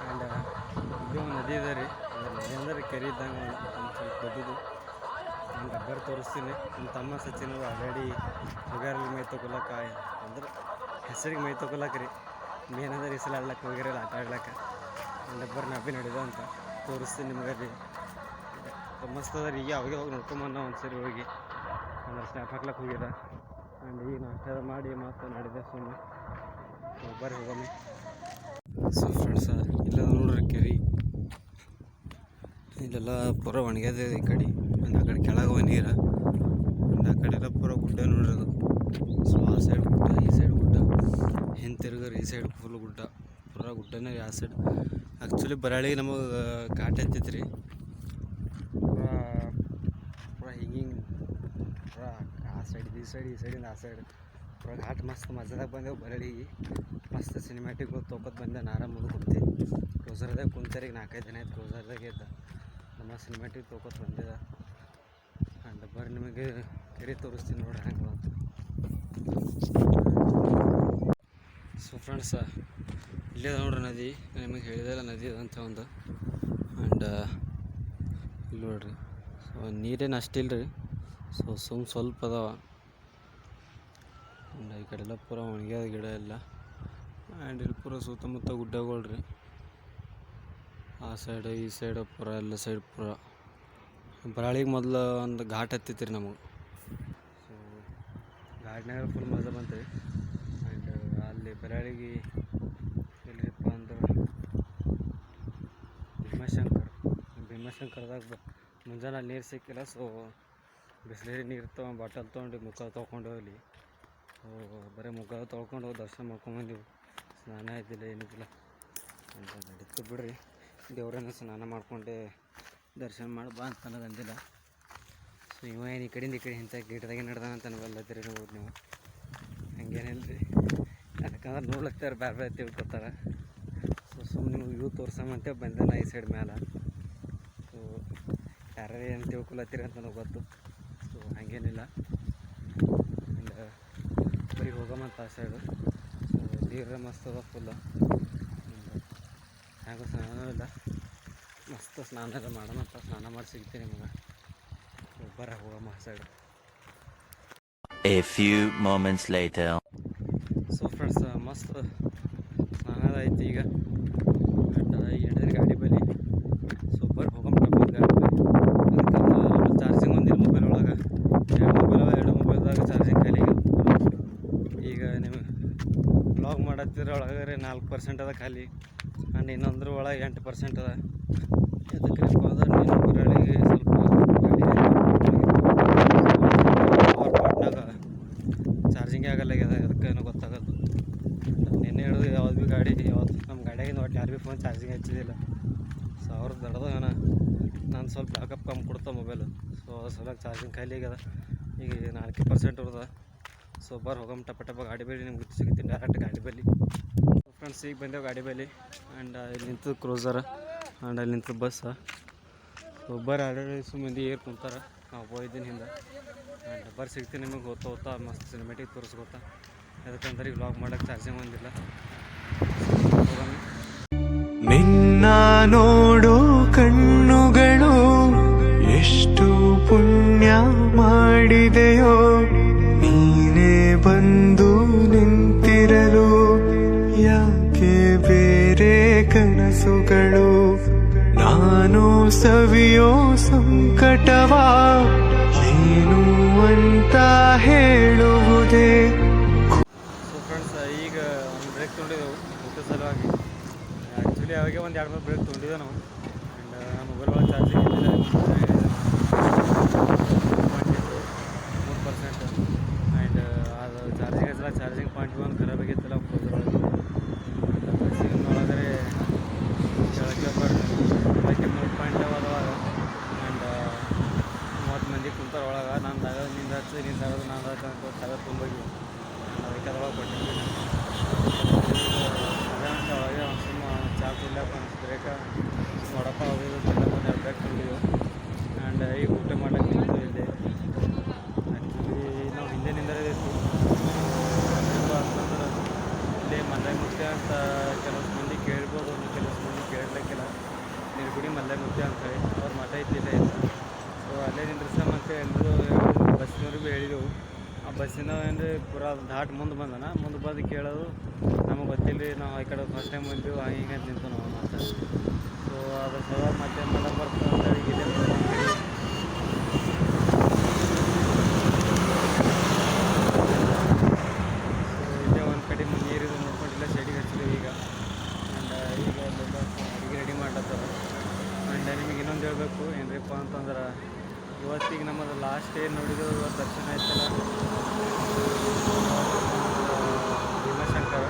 S1: ಆ್ಯಂಡ್ ಇದು ನದಿ ಇದೆ ರೀ ನದಿ ಅಂದ್ರೆ ಕೆರೆ ಇದ್ದಂಗೆ ಒಂದು ಸ್ವಲ್ಪ ದೊಡ್ಡದು ನಾನು ರಬ್ಬರ್ ತೋರಿಸ್ತೀನಿ ನಮ್ಮ ತಮ್ಮ ಸಚಿನ್ ಆಲ್ರೆಡಿ ಹುಗಾರಲ್ಲಿ ಮೈ ತೊಗೊಳಕ ಅಂದ್ರೆ ಹೆಸರಿಗೆ ಮೈ ತೊಗೊಳಕ್ಕೆ ರೀ ಮೇನ್ ಅಂದ್ರೆ ಈ ಸಲ ಆಡ್ಲಕ್ಕೆ ಹೋಗಿರಲ್ಲ ಆಟ ಆಡ್ಲಕ್ಕೆ ರಬ್ಬರ್ ನಬ್ಬಿ ನಡೆದ ಅಂತ ತೋರಿಸ್ತೀನಿ ನಿಮಗೆ ರೀ ಮಸ್ತ್ ಅದ ರೀ ಈಗ ಅವಾಗೆ ಹೋಗಿ ನೋಡ್ಕೊಂಬಂದ ಒಂದು ಸರಿ ಹೋಗಿ ಅಂದ್ರೆ ಸ್ನ್ಯಾಪ್ ಹಾಕ್ಲಕ್ಕೆ ಹೋಗಿದ ಆ್ಯಂಡ್ ಈಗ ನಾಷ್ಟ ಮಾಡಿ ಮಾತು ನಡೆದೆ ಸುಮ್ಮನೆ ಬರ್ರಿ ಹೋಗಮ್ಮಿ ಸೊ ಫ್ರೆಂಡ್ಸ ಇಲ್ಲ ನೋಡ್ರಿ ಕೆರೆ ಇಲ್ಲೆಲ್ಲ ಪೂರ ಒಣಗ್ಯದ ಈ ಕಡೆ ಒಂದು ಆ ಕಡೆ ಕೆಳಗೆ ನೀರು ಒಂದು ಆ ಕಡೆ ಎಲ್ಲ ಪೂರ ಗುಡ್ಡ ನೋಡಿರೋದು ಸೊ ಆ ಸೈಡ್ ಗುಡ್ಡ ಈ ಸೈಡ್ ಗುಡ್ಡ ಹಿಂತಿರುಗರು ಈ ಸೈಡ್ ಫುಲ್ ಗುಡ್ಡ ಪೂರ ಗುಡ್ಡನೇ ಆ ಸೈಡ್ ಆ್ಯಕ್ಚುಲಿ ಬರಾಳಿಗೆ ನಮಗೆ ಘಾಟ್ ಹತ್ತೈತೆ ರೀ ಪೂರಾ ಪೂರಾ ಹಿಂಗೆ ಪೂರಾ ಆ ಸೈಡ್ ಈ ಸೈಡಿಂದ ಆ ಸೈಡ್ ಪೂರಾ ಘಾಟ್ ಮಸ್ತ್ ಮಜಾದಾಗ ಬಂದೆವು ಬರಳಿಗೆ ಮಸ್ತ್ ಸಿನಿಮ್ಯಾಟಿಕ್ ತೊಗೊತ್ ಬಂದೆ ಆರಾಮ ಮುಂದೆ ಕುಂತೆ ಕ್ಲೋಸರ್ದಾಗ ಕುಂತಾರಿಗೆ 4-5 ದಿನ ಆಯ್ತು ಕ್ಲೋಸರ್ದಾಗೆ ಇದ್ದ ನಮ್ಮ ಸಿನಿಮ್ಯಾಟಿಕ್ ತೊಗೊತ್ ಬಂದಿದ್ದ ಆ್ಯಂಡ್ ಬರ್ರಿ ನಿಮಗೆ ಕೆರೆ ತೋರಿಸ್ತೀನಿ ನೋಡ್ರಿ ಹಂಗೆ ಅಂತ. ಸೊ ಫ್ರೆಂಡ್ಸ್ ಇಲ್ಲೇ ನೋಡ್ರಿ ನದಿ ನಿಮಗೆ ಹೇಳಿದೆಲ್ಲ ನದಿ ಅಂತ ಒಂದು ಆ್ಯಂಡ್ ಇಲ್ಲಿ ನೋಡ್ರಿ ಸೊ ನೀರೇನು ಅಷ್ಟಿಲ್ಲ ರೀ ಸೊ ಸ್ವಲ್ಪ ಅದಾವ ಆ್ಯಂಡ್ ಈ ಕಡೆಲ್ಲ ಪೂರ ಒಣಗ್ಯಾದ ಗಿಡ ಎಲ್ಲ ಆ್ಯಂಡ್ ಇಲ್ಲಿ ಪೂರ ಸುತ್ತಮುತ್ತ ಗುಡ್ಡಗಳು ರೀ ಆ ಸೈಡ್ ಈ ಸೈಡ್ ಪೂರ ಎಲ್ಲ ಸೈಡ್ ಪೂರ ಬರಾಳಿಗೆ ಮೊದಲು ಒಂದು ಘಾಟ್ ಹತ್ತಿತ್ತು ರೀ ನಮಗೆ ಸೊ ಘಾಟ್ನಾಗ ಫುಲ್ ಮಜಾ ಬಂತು ರೀ ಆ್ಯಂಡ್ ಅಲ್ಲಿ ಬರಾಳಿಗೆ ಎಲ್ಲಿರಪ್ಪ ಅಂದ್ರೆ ಭೀಮಶಂಕರದಾಗ ಮುಂಜಾನೆ ಅಲ್ಲಿ ನೀರು ಸಿಕ್ಕಿಲ್ಲ ಸೊ ಬಿಸ್ಲೇರಿ ನೀರು ಬಾಟಲ್ ತೊಗೊಂಡು ಮುಖ ತೊಗೊಂಡು ಹೋಗ್ಲಿ ಸೊ ಬರೀ ಮುಖ ತೊಳ್ಕೊಂಡು ಹೋಗಿ ದರ್ಶನ ಮಾಡ್ಕೊಂಬಂದಿವು ಸ್ನಾನ ಇದ್ದಿಲ್ಲ ಏನಿದ್ದಿಲ್ಲ ಅಂತ ನಡೀತು ಬಿಡ್ರಿ ದೇವ್ರನ್ನ ಸ್ನಾನ ಮಾಡ್ಕೊಂಡೆ ದರ್ಶನ ಮಾಡಿ ಬಾ ಅಂತ ಅನ್ನೋದು ಅಂದಿಲ್ಲ ಸೊ ಇವ ಏನು ಈ ಕಡೆಯಿಂದ ಈ ಕಡೆ ಇಂಥ ಗಿಡದಾಗೆ ನಡೆದಾನ ಅಂತ ಅನ್ನೋಲ್ಲತ್ತೀರಿ ನೋಡ್ರಿ ನೀವು ಹಂಗೇನಿಲ್ಲ ರೀ ಯಾಕಂದ್ರೆ ನೋಡ್ಲತ್ತಾರೆ ಬೇರೆ ಬೇರೆ ತಿಳ್ಕೊತಾರೆ ಸೊ ಸುಮ್ಮನೆ ನಿಮ್ಗೆ ವ್ಯೂ ತೋರ್ಸಮಂತೆ ಬಂದೆ ನಾ ಈ ಸೈಡ್ ಮೇಲೆ ಸೊ ಯಾರು ಏನು ತಿಳ್ಕೊಳತ್ತೀರಿ ಅಂತ ನನಗೆ ಗೊತ್ತು ಸೊ ಹಾಗೇನಿಲ್ಲ ಆ್ಯಂಡ್ ಬರೀ ಹೋಗಮಂತ ಆ ಸೈಡು ಸೊ ನೀರು ಮಸ್ತ್ ಅದ ಫುಲ್ಲು ಹಾಗೂ ಸ್ನಾನವೂ ಇಲ್ಲ ಮಸ್ತ್ ಸ್ನಾನ ಎಲ್ಲ ಮಾಡೋಣಂತ ಸ್ನಾನ ಮಾಡಿ ಸಿಗ್ತೀನಿ ನಿಮಗೆ ಸೊ ಬರ ಹೋಗಮ್ಮ ಆ side.
S3: A few moments later.
S1: So friends ಮಸ್ತ್ ಸ್ನಾನ ಐತಿ ಈಗ ಬಟ್ ಎಣ್ಣೆ ಗಾಡಿ ಬಲ್ಲಿ ಸೊ ಬರ್ ಹೋಗಮ್ಮ ಗಾಡಿ ಬಲ್ಲಿ ಅದಕ್ಕೆ ಚಾರ್ಜಿಂಗ್ ಒಂದಿಲ್ಲ ಮೊಬೈಲ್ ಒಳಗೆ 2 ಮೊಬೈಲ್ದಾಗ ಚಾರ್ಜಿಂಗ್ ಖಾಲಿ ಈಗ ನಿಮಗೆ ಬ್ಲಾಗ್ ಮಾಡತ್ತಿದ್ರೊಳಗೆ 4% ಅದ ಖಾಲಿ ಆ್ಯಂಡ್ ಇನ್ನೊಂದ್ರ ಒಳಗೆ 8% ಅದ ಅದಕ್ಕೆ ಹೋದ್ರೆ ನೀನು ಬರಳಿಗೆ ಸ್ವಲ್ಪ ಪಾಟ್ನಾಗ ಚಾರ್ಜಿಂಗೇ ಆಗಲ್ಲಾಗ್ಯದ ಅದಕ್ಕೆ ಏನೋ ಗೊತ್ತಾಗೋದು ನಿನ್ನೆ ಹಿಡಿದು ಯಾವ್ದು ಭೀ ಗಾಡಿ ಯಾವ್ದು ನಮ್ಮ ಗಾಡಿಯಾಗಿಂದ ಒಟ್ಟು ಯಾರು ಭೀ ಫೋನ್ ಚಾರ್ಜಿಂಗ್ ಹಚ್ಚಿದಿಲ್ಲ ಸೊ ಅವ್ರು ದಡದ ನಾನು ಸ್ವಲ್ಪ ಬ್ಯಾಕಪ್ ಕಮ್ಮಿ ಕೊಡ್ತಾ ಮೊಬೈಲು ಸೊ ಅದ್ರ ಸಲುವಾಗಿ ಚಾರ್ಜಿಂಗ್ ಖಾಲಿ ಆಗ್ಯದ ಈಗ 4% ಇರ್ತದೆ ಸೊ ಬರ್ ಹೋಗಮ್ಮ ಟಪ ಗಾಡಿ ಬಲ್ಲಿ ನಿಮ್ಗೆ ಸಿಗ್ತೀನಿ ಡೈರೆಕ್ಟ್ ಗಾಡಿ ಬಲ್ಲಿ. ಫ್ರೆಂಡ್ಸ್ ಈಗ ಬಂದೇವು ಗಾಡಿ ಬಲ್ಲಿ ಆ್ಯಂಡ್ ಇಲ್ಲಿ ನಿಂತದ್ದು ಕ್ರೂಸರ್ ಆ್ಯಂಡ್ ಅಲ್ಲಿ ನಿಂತದ್ದು ಬಸ್ ಸೊ ಬರ್ ಆಲ್ರೆಡಿ ಮಂದಿ ಏರ್ ಕುಂತಾರೆ ನಾವು ಹೋಗಿದ್ದೀನಿ ಹಿಂದೆ ಆ್ಯಂಡ್ ಬರ್ ಸಿಗ್ತೀನಿ ನಿಮಗೆ ಹೋಗ್ತಾ ಮಸ್ತ್ ಸಿನಿಮ್ಯಾಟಿಕ್ ತೋರಿಸ್ಕೊತಾ ಯಾಕಂದ್ರೆ ಈಗ ವ್ಲಾಗ್ ಮಾಡೋಕ್ಕೆ ಚಾರ್ಜಿಂಗ್ ಬಂದಿಲ್ಲ ಹೋಗೋಣ.
S2: ನಿನ್ನ ನೋಡೋ ಕಣ್ಣುಗಳು ಎಷ್ಟು ಪುಣ್ಯ ಮಾಡಿದೆಯೋ ನೀನೇ ಬಂದು ನಿಂತಿರಲು ಯಾಕೆ ಬೇರೆ ಕನಸುಗಳು ನಾನು ಸವಿಯೋ ಸಂಕಟವಾ ಏನು ಅಂತ ಹೇಳುವುದೇ.
S1: ಸೊ ಫ್ರೆಂಡ್ಸ್ ಈಗ ಒಂದು ಬ್ರೇಕ್ ತೊಗೊಂಡಿದ್ದೆವು ಊಟದ ಸಲುವಾಗಿ ಆ್ಯಕ್ಚುಲಿ ಅವಾಗೆ ಒಂದು 2-3 ಬ್ರೇಕ್ ತೊಗೊಂಡಿದ್ದೆ ನಾವು ಆ್ಯಂಡ್ ನಮ್ಮ ಮೊಬೈಲ್ ಒಳಗೆ ಚಾರ್ಜಿಂಗ್ ಇದ್ದಿಲ್ಲ 3% ಆ್ಯಂಡ್ ಅದು ಚಾರ್ಜಿಂಗ್ ಹಚ್ಚಲ ಚಾರ್ಜಿಂಗ್ ಪಾಯಿಂಟ್ ಒಂದು ಖರಾಬ್ ಆಗಿತ್ತಲ್ಲ ಕ್ಲೋಸರ್ ಬಸ್ಸಿನೊಳಗರೆ ಕೆಳಗೆ ಬರ್ರಿ 3 ಪಾಯಿಂಟ್ ಅದಾವಾಗ ಆ್ಯಂಡ್ 30 ಮಂದಿ ಕುಂತಾರೆ ಒಳಗೆ ನಂದಾಗ ನಿಂದ ಹಚ್ಚಿ ನಿಂದಾಗೋದು ನಾನು ಅಂತ ತಗೋ ತುಂಬೋಗಿ ಅದಕ್ಕೆ ಅದ್ರೊಳಗೆ ಕೊಟ್ಟಿದ್ವಿ ಅದೇ ಒಳಗೆ ಒಂದು ಸುಮ್ಮ ಚಾ ಕುಡ್ಲಕ್ಕೆ ಒಂದು ಬ್ರೇಕ ವಡಪ್ಪ ಹೋಗೋದು ತಿನ್ನಕ್ಕೆ ಒಂದು 2 ಬ್ರೇಕ್ ತೊಗೊಂಡಿದ್ದೆವು ಆ್ಯಂಡ್ ಈಗ ಊಟ ಮಾಡ್ಲಿಕ್ಕೆ ನಿಂತು ಇಲ್ಲೇ ಆ್ಯಕ್ಚುಲಿ ನಾವು ಹಿಂದಿನಿಂದಲೇ ಇತ್ತು ಅಂತಂದ್ರೆ ಇಲ್ಲೇ ಮಲ್ಲೈ ಮುತ್ಯ ಅಂತ ಕೆಲವು ಮಂದಿ ಕೇಳ್ಬೋದು ಕೆಲವು ಮಂದಿ ಕೇಳಲಿಕ್ಕಿಲ್ಲ ನಿರ್ಗುಡಿ ಮಲ್ಲೈ ಮುತ್ಯ ಅಂತೇಳಿ ಅವ್ರ ಮಠ ಇದ್ದಿಲ್ಲ ಇತ್ತು ಸೊ ಅಲ್ಲೇ ನಿಂದ್ರಿಸಮಂತ ಎಲ್ಲರೂ ಬಸ್ಸಿನವ್ರಿಗೆ ಹೇಳಿದೆವು ಆ ಬಸ್ಸಿನ ಏನ್ರಿ ಪೂರಾ ಘಾಟ್ ಮುಂದೆ ಮುಂದೆ ಬಂದು ಕೇಳೋದು ನಮಗೆ ಗೊತ್ತಿಲ್ಲ ರೀ ನಾವು ಈ ಕಡೆ ಫಸ್ಟ್ ಟೈಮ್ ಬಂದೆವು ಹಿಂಗೆ ಅಂತ ನಿಂತು ನಾವು ಮತ್ತೆ ಸೊ ಅದ್ರ ಸಲುವಾಗಿ ಮತ್ತೆ ಮಳೆ ಬರ್ತದೆ ಅಂತೇಳಿ ಇಲ್ಲೇ ಇಲ್ಲೇ ಒಂದು ಕಡೆ ನೀರಿದು ನೋಡ್ಕೊಂಡಿಲ್ಲ ಸೈಡಿಗೆ ಹಚ್ಚಿದ್ದೀವಿ ಈಗ ಆ್ಯಂಡ್ ಈಗ ಅಲ್ಲೆಲ್ಲ ಅಡುಗೆ ರೆಡಿ ಮಾಡ್ಲತ್ತಾರ ಆ್ಯಂಡ್ ನಿಮಗೆ ಇನ್ನೊಂದು ಹೇಳಬೇಕು ಏನ್ರಿಪ್ಪ ಅಂತಂದ್ರೆ ಇವತ್ತಿಗೆ ನಮ್ಮದು ಲಾಸ್ಟ್ ಏನು ನೋಡಿದ್ದು ಇವತ್ತು ದರ್ಶನ ಆಯ್ತಲ್ಲ ಭೀಮಶಂಕರ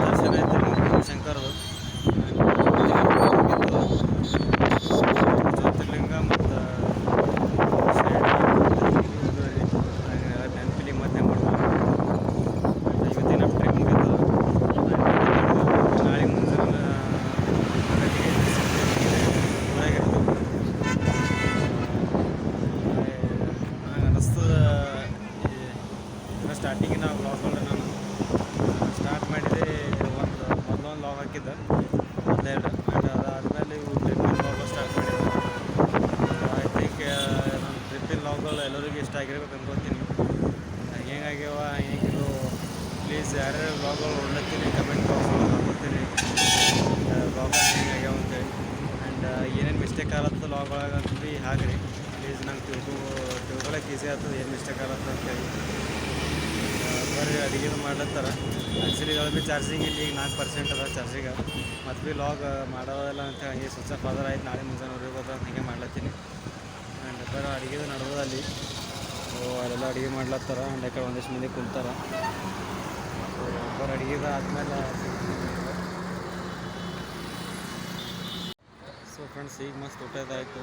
S1: ದರ್ಶನ ಆಯ್ತು ಭೀಮಶಂಕರದು ಫ್ರೆಂಡ್ಸ್ ಯಾರ್ಯಾರು ವ್ಲಾಗ್ಗಳು ನೋಡ್ಲತ್ತೀನಿ ಕಮೆಂಟ್ ಬಾಕ್ಸ್ ಮಾಡ್ಕೊತೀನಿ ವ್ಲಾಗ್ ಹೆಂಗಾಗ್ಯಾವ ಅಂತೇಳಿ ಆ್ಯಂಡ್ ಏನೇನು ಮಿಸ್ಟೇಕ್ ಆಗತ್ತೆ ವ್ಲಾಗ್ ಒಳಗೆ ಅಂತ ಭೀ ಹಾಕ್ರಿ ಪ್ಲೀಸ್ ನಂಗೆ ತಿಳ್ಕೊಳಕ್ಕೆ ಈಸಿ ಆಗ್ತದೆ ಏನು ಮಿಸ್ಟೇಕ್ ಆಗತ್ತೆ ಅಂತೇಳಿ ಬರ್ರಿ ಅಡುಗೆದು ಮಾಡ್ಲತ್ತಾರ ಆ್ಯಕ್ಚುಲಿ ಇದ್ರೊಳಗೆ ಭೀ ಚಾರ್ಜಿಂಗ್ ಇಲ್ಲಿ ಈಗ 4% ಅದ ಚಾರ್ಜಿಗೆ ಮತ್ತು ಭೀ ಲಾಗ್ ಮಾಡೋದಿಲ್ಲ ಅಂತ ಹಂಗೆ ಸ್ವಿಚ್ ಆಫ್ ಆದ್ರೆ ಆಯ್ತು ನಾಳೆ ಮುಂಜಾನೆ ಹೋಗೋದು ಅಂತ ಹಿಂಗೆ ಮಾಡ್ಲತ್ತೀನಿ ಆ್ಯಂಡ್ ಬರೋ ಅಡುಗೆದು ನಡೆದದ ಅಲ್ಲಿ ಸೊ ಅಲ್ಲೆಲ್ಲ ಅಡುಗೆ ಮಾಡ್ಲತ್ತಾರ ಆ್ಯಂಡ್ ಯಾಕಡೆ ಒಂದಿಷ್ಟು ಮಂದಿ ಕುಂತಾರ ಸೊ ಬರೋ ಅಡುಗೆದು ಆದಮೇಲೆ ಸೊ ಫ್ರೆಂಡ್ಸ್ ಈಗ ಮಸ್ತ್ ಊಟದಾಯಿತು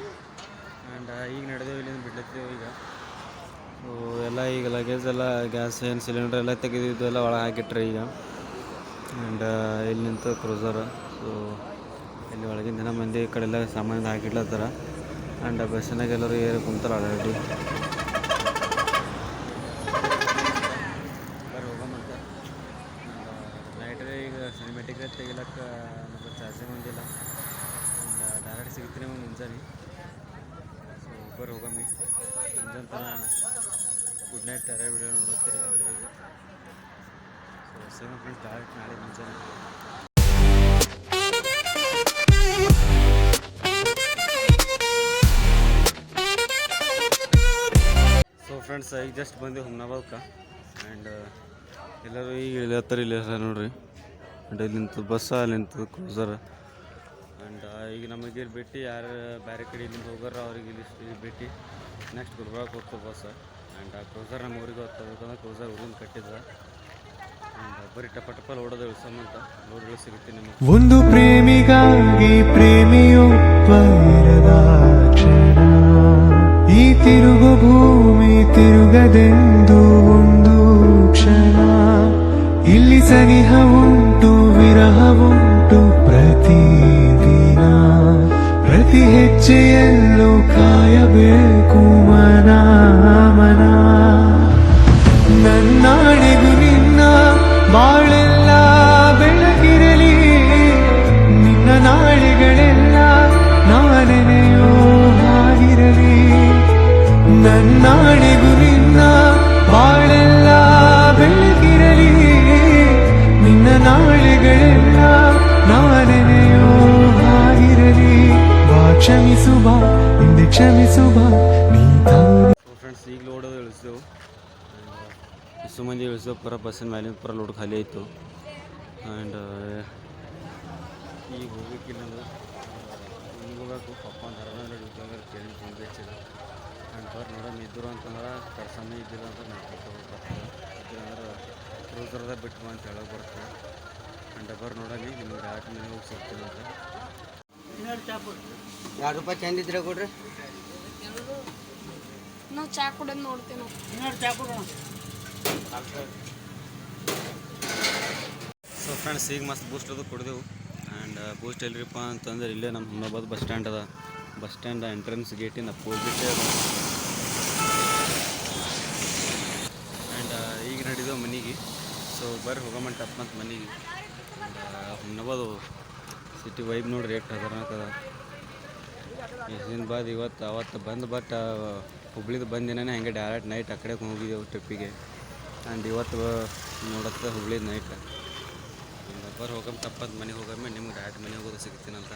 S1: ಆ್ಯಂಡ್ ಈಗ ನಡೆದೇವು ಇಲ್ಲಿಂದ ಬಿಡ್ಲತ್ತೀವಿ ಈಗ ಸೊ ಎಲ್ಲ ಈಗ ಲಗೇಜ್ ಎಲ್ಲ ಗ್ಯಾಸ್ ಏನು ಸಿಲಿಂಡರ್ ಎಲ್ಲ ತೆಗೆದಿದ್ದು ಎಲ್ಲ ಒಳಗೆ ಹಾಕಿಟ್ರಿ ಈಗ ಆ್ಯಂಡ್ ಇಲ್ಲಿ ನಿಂತು ಕ್ರೂಸರ್ ಸೊ ಇಲ್ಲಿ ಒಳಗಿನ ಜನ ಮಂದಿ ಈ ಕಡೆ ಎಲ್ಲ ಸಾಮಾನ್ಯ ಹಾಕಿಡ್ಲತ್ತಾರ ಆ್ಯಂಡ್ ಬಸ್ಸಿನಾಗ ಎಲ್ಲರೂ ಏರಿ ಕುಂತಾರ ಆಲ್ರೆಡಿ ಬರ್ರಿ ಹೋಗಂತ ನೈಟ್ರೆ ಈಗ ಸಿನಿಮೆಟಿಕ್ ತೆಗಿಲಕ್ಕೆ ನಮ್ಮ ಚಾರ್ಜಿಂಗ್ ಒಂದಿಲ್ಲ ಆ್ಯಂಡ್ ಡೈರೆಕ್ಟ್ ಸಿಗ್ತೀನಿ ಮುಂಜಾನೆ ಸೊ ಬರ್ರಿ ಹೋಗಮ್ಮಿ ಮುಂಜಾನೆ ತನ ಗುಡ್ ನೈಟ್ ಯಾರೇ ವಿಡಿಯೋ ನೋಡುತ್ತೀರಿ ಎಲ್ಲರಿಗೂ ಸೊ ಸೇಮ್ ಫ್ರೆಂಡ್ಸ್ ಡೈರೆಕ್ಟ್ ನಾಳೆ ಮುಂಜಾನೆ ಸೊ ಫ್ರೆಂಡ್ಸ್ ಈಗ ಜಸ್ಟ್ ಬಂದು ಹುಮ್ನಾಬಾದ್ಕ ಆ್ಯಂಡ್ ಎಲ್ಲರೂ ಈಗ ಇಳಿಯತ್ತಾರೆ ಇಲ್ಲಿ ನೋಡ್ರಿ ಆ್ಯಂಡ್ ಇಲ್ಲಿ ನಿಂತು ಬಸ್ ಅಲ್ಲಿ ನಿಂತು ಕ್ರೂಸರ್ ಆ್ಯಂಡ್ ಈಗ ನಮಗೆ ಇಲ್ಲಿ ಬಿಟ್ಟು ಯಾರು ಬೇರೆ ಕಡೆ ಇಲ್ಲಿಂದ ಹೋಗಾರ ಅವ್ರಿಗೆ ಇಲ್ಲಿ ಬಿಟ್ಟು ನೆಕ್ಸ್ಟ್ ಗುಲ್ಬರ್ಗ ಹೋಗ್ತದೆ ಬಸ್ ಆ್ಯಂಡ್ ಆ ಕ್ರೂಸರ್ ನಮ್ಮ ಊರಿಗೆ ಹೋಗ್ತದೆ ಯಾಕಂದ್ರೆ ಕ್ರೂಸರ್ ಊರಿಂದ ಕಟ್ಟಿದ ಆ್ಯಂಡ್ ಬರೀ ಟಪ ಟಪ ಲೋಡೋದು ಇಳಿಸೋಮಂತ ಲೋಡ್ ಸಿಗುತ್ತೆ ನಿಮಗೆ
S2: ಒಂದು ಪ್ರೇಮಿಗಾಗಿ ಪ್ರೇಮಿಯೊಬ್ಬರದ ಕ್ಷಣ ಈ ತಿರುಗು ಭೂಮಿ ತಿರುಗದೆಂದು ಒಂದು ಕ್ಷಣ ಇಲ್ಲಿ ಸನಿಹ ಉಂಟು ವಿರಹ ಉಂಟು ಪ್ರತಿದಿನ ಪ್ರತಿ ಹೆಜ್ಜೆಯಲ್ಲೂ ಕಾಯಬೇಕು ಮನ ಮನ ನನ್ನಾಣೆಗೂ ನಿನ್ನ ಬಾಳೆಲ್ಲ ಬೆಳಗಿರಲಿ ನಿನ್ನ ನಾಳೆಗಳೆಲ್ಲ ನಾನೆನೆಯೋ ಹಾಗಿರಲಿ ನನ್ನಾಣೆಗೂ ನಿನ್ನ ಬಾಳೆಲ್ಲ ಬೆಳಗಿರಲಿ ನಿನ್ನ ನಾಳೆಗಳೆಲ್ಲ ನಾನೆನೆಯೋ ಹಾಗಿರಲಿ ಬಾ ಕ್ಷಮಿಸು ಬಾ ಹಿಂದೆ ಕ್ಷಮಿಸು ಬಾ ನೀ
S1: ಫ್ರೆಂಡ್ಸ್ ಈಗ ಲೋಡೋದು ಇಳಿಸಿದೆವು ಇಷ್ಟು ಮಂದಿ ಇಳಿಸಿದೆವು ಪೂರ ಬಸ್ಸಿನ ಮೇಲಿನ ಪೂರ ಲೋಡ್ ಖಾಲಿ ಆಯಿತು ಆ್ಯಂಡ್ ಈಗ ಹೋಗ್ಬೇಕಿಲ್ಲ ಹಿಂಗೆ ಹೋಗ್ಬೇಕು ಪಪ್ಪ ಅಂತ ಡ್ಯೂಟಿ ಅಂದ್ರೆ ಕೇಳಿ ಫೋನ್ ಹೆಚ್ಚಿಲ್ಲ ಆ್ಯಂಡ್ ಬರ್ ನೋಡೋಣ ಇದ್ದರು ಅಂತಂದ್ರೆ ಕರ್ಸಮ್ಮ ಇದ್ದಿಲ್ಲ ಅಂತ ನಡ್ಕೊಂಡು ಬರ್ತದೆ ಇದ್ದಿಲ್ಲ ಅಂದ್ರೆ ಕ್ರೂಸರ್ದಾಗ ಬಿಟ್ಟು ಬಾ ಅಂತ ಹೇಳೋಕೆ ಬರ್ತದೆ ಆ್ಯಂಡ್ ಬರ್ ನೋಡೋಣ ನಿಮ್ಗೆ ಡೈರೆಕ್ಟ್ ಮನೆಗೆ ಹೋಗಿ ಸಿಗ್ತೀನಿ ಅಂತ
S6: ₹2 ಚಂದ ಇದ್ರೆ ಕೊಡ್ರಿ
S7: ನಾವು ಚಾ ಕುಡಿಯೋದು ನೋಡ್ತೇವೆ ನಾವು
S1: ಸೊ ಫ್ರೆಂಡ್ಸ್ ಈಗ ಮಸ್ತ್ ಬೂಸ್ಟ್ ಅದು ಕುಡಿದೆವು ಆ್ಯಂಡ್ ಬೂಸ್ಟ್ ಎಲ್ಲಿರಪ್ಪ ಅಂತಂದ್ರೆ ಇಲ್ಲೇ ನಮ್ಮ ಹುಮ್ನಾಬಾದ್ ಬಸ್ ಸ್ಟ್ಯಾಂಡ್ ಅದ ಬಸ್ ಸ್ಟ್ಯಾಂಡ್ ಎಂಟ್ರೆನ್ಸ್ ಗೇಟಿನ ಅಪೋಸಿಟ್ ಆ್ಯಂಡ್ ಈಗ ನಡೆದೆವು ಮನೆಗೆ ಸೊ ಬರ್ರಿ ಹೋಗಮಂಟ ಟಪ್ ಮತ್ತು ಮನೆಗೆ ಹುಮ್ನಾಬಾದು ಸಿಟಿ ವೈಬ್ ನೋಡ್ರಿ ರೇಟ್ ಖತರ್ನಾಕ್ ಅದ ಇಷ್ಟಿನ ಬಾದ್ ಇವತ್ತು ಅವತ್ತು ಬಂದು ಬಟ್ ಹುಬ್ಳಿದು ಬಂದಿನೇ ಹಂಗೆ ಡೈರೆಕ್ಟ್ ನೈಟ್ ಆ ಕಡೆ ಹೋಗಿದ್ದೆವು ಟ್ರಿಪ್ಪಿಗೆ ಆ್ಯಂಡ್ ಇವತ್ತು ನೋಡತ್ತೆ ಹುಬ್ಳಿದು ನೈಟ್ ಬರ್ ಹೋಗಮ್ಮ ತಪ್ಪಂತ ಮನೆಗೆ ಹೋಗಮ್ಮೆ ನಿಮ್ಗೆ ಡೈರೆಕ್ಟ್ ಮನೆಗೆ ಹೋಗೋದು ಸಿಗ್ತೀನಂತ